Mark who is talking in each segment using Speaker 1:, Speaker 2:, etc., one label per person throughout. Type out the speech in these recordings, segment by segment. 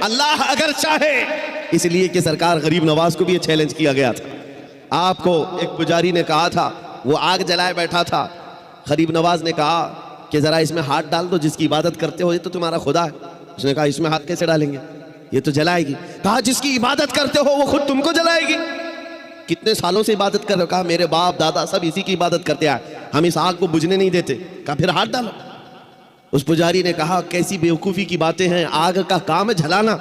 Speaker 1: اللہ اگر چاہے، اس لیے کہ سرکار غریب نواز کو بھی یہ چیلنج کیا گیا تھا۔ آپ کو ایک پجاری نے کہا تھا، وہ آگ جلائے بیٹھا تھا، غریب نواز نے کہا کہ ذرا اس میں ہاتھ ڈال دو، جس کی عبادت کرتے ہو یہ تو تمہارا خدا ہے۔ اس نے کہا اس میں ہاتھ کیسے ڈالیں گے، یہ تو جلائے گی۔ کہا جس کی عبادت کرتے ہو وہ خود تم کو جلائے گی۔ کتنے سالوں سے عبادت کر رہے ہو؟ کہا میرے باپ دادا سب اسی کی عبادت کرتے آئے، ہم اس آگ کو بجھنے نہیں دیتے۔ کہا پھر ہاتھ ڈالو۔ اس پجاری نے کہا کیسی بیوقوفی کی باتیں ہیں، آگ کا کام ہے جلانا،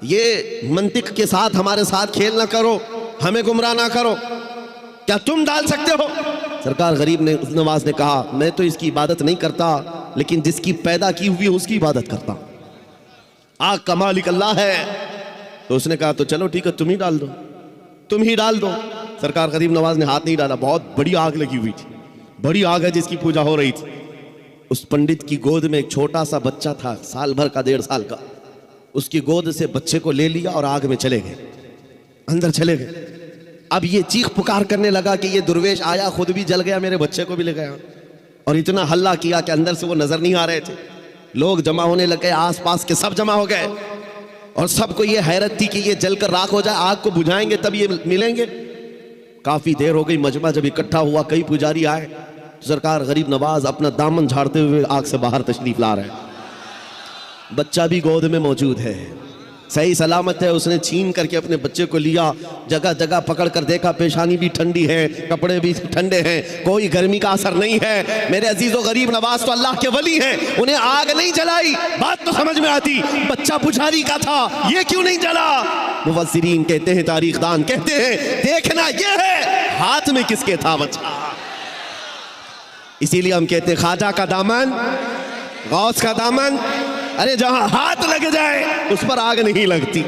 Speaker 1: یہ منطق کے ساتھ ہمارے ساتھ کھیل نہ کرو، ہمیں گمراہ نہ کرو، کیا تم ڈال سکتے ہو؟ سرکار غریب نواز نے کہا میں تو اس کی عبادت نہیں کرتا، لیکن جس کی پیدا کی ہوئی اس کی عبادت کرتا ہوں، آگ کا مالک اللہ ہے۔ تو اس نے کہا تو چلو ٹھیک ہے، تم ہی ڈال دو، تم ہی ڈال دو۔ سرکار غریب نواز نے ہاتھ نہیں ڈالا، بہت بڑی آگ لگی ہوئی تھی، بڑی آگ ہے جس کی پوجا ہو رہی تھی۔ اس پنڈت کی گود میں ایک چھوٹا سا بچہ تھا، سال بھر کا، 1.5 سال کا۔ اس کی گود سے بچے کو لے لیا اور آگ میں چلے گئے، اندر چلے گئے۔ اب یہ چیخ پکار کرنے لگا کہ یہ درویش آیا، خود بھی جل گیا، میرے بچے کو بھی لے گیا، اور اتنا ہلہ کیا کہ اندر سے وہ نظر نہیں آ رہے تھے۔ لوگ جمع ہونے لگے، آس پاس کے سب جمع ہو گئے، اور سب کو یہ حیرت تھی کہ یہ جل کر راکھ ہو جائے، آگ کو بجھائیں گے تب یہ ملیں گے۔ کافی دیر ہو گئی، مجمع جب اکٹھا ہوا، کئی پجاری آئے، سرکار غریب نواز اپنا دامن جھاڑتے ہوئے آگ سے باہر تشریف لا رہے ہیں۔ بچہ بھی گود میں موجود ہے، صحیح سلامت ہے۔ اس نے چھین کر کے اپنے بچے کو لیا، جگہ جگہ پکڑ کر دیکھا، پیشانی بھی ٹھنڈی ہے، کپڑے بھی ٹھنڈے ہیں، کوئی گرمی کا اثر نہیں ہے۔ میرے عزیز و غریب نواز تو اللہ کے ولی ہیں، انہیں آگ نہیں جلائی۔ بات تو سمجھ میں آتی، بچہ پجاری کا تھا، یہ کیوں نہیں جلا؟ مفسرین کہتے ہیں، تاریخ دان کہتے ہیں، دیکھنا یہ ہے ہاتھ میں کس کے تھا بچہ۔ اسی لیے ہم کہتے ہیں خواجہ کا دامن، غوث کا دامن، ارے جہاں ہاتھ لگ جائے اس پر آگ نہیں لگتی۔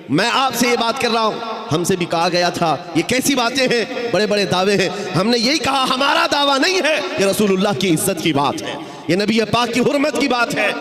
Speaker 1: میں آپ سے یہ بات کر رہا ہوں، ہم سے بھی کہا گیا تھا یہ کیسی باتیں ہیں، بڑے بڑے دعوے ہیں۔ ہم نے یہی کہا ہمارا دعویٰ نہیں ہے، یہ رسول اللہ کی عزت کی بات ہے، یہ نبی پاک کی حرمت کی بات ہے۔